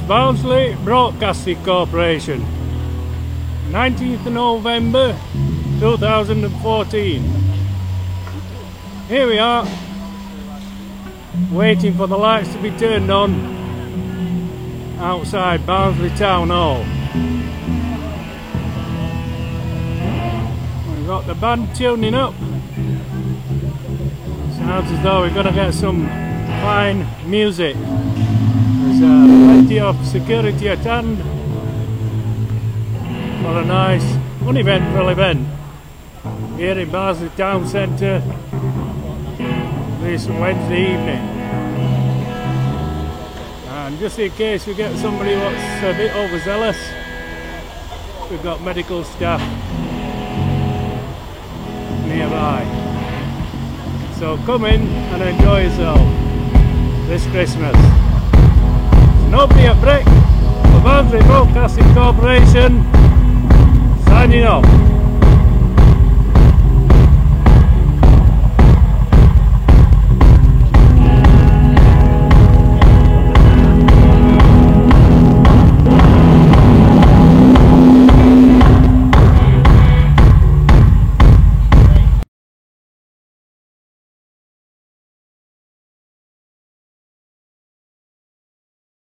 Barnsley Broadcasting Corporation, 19th November 2014. Here we are, waiting for the lights to be turned on outside Barnsley Town Hall. We've got the band tuning up. Sounds as though we're going to get some fine music. There's plenty of security at hand for a nice uneventful event here in Barnsley Town Centre this Wednesday evening. And just in case we get somebody what's a bit overzealous, we've got medical staff nearby. So come in and enjoy yourself this Christmas. Nobody at Brick, the Barnsley Broadcasting Corporation, signing off.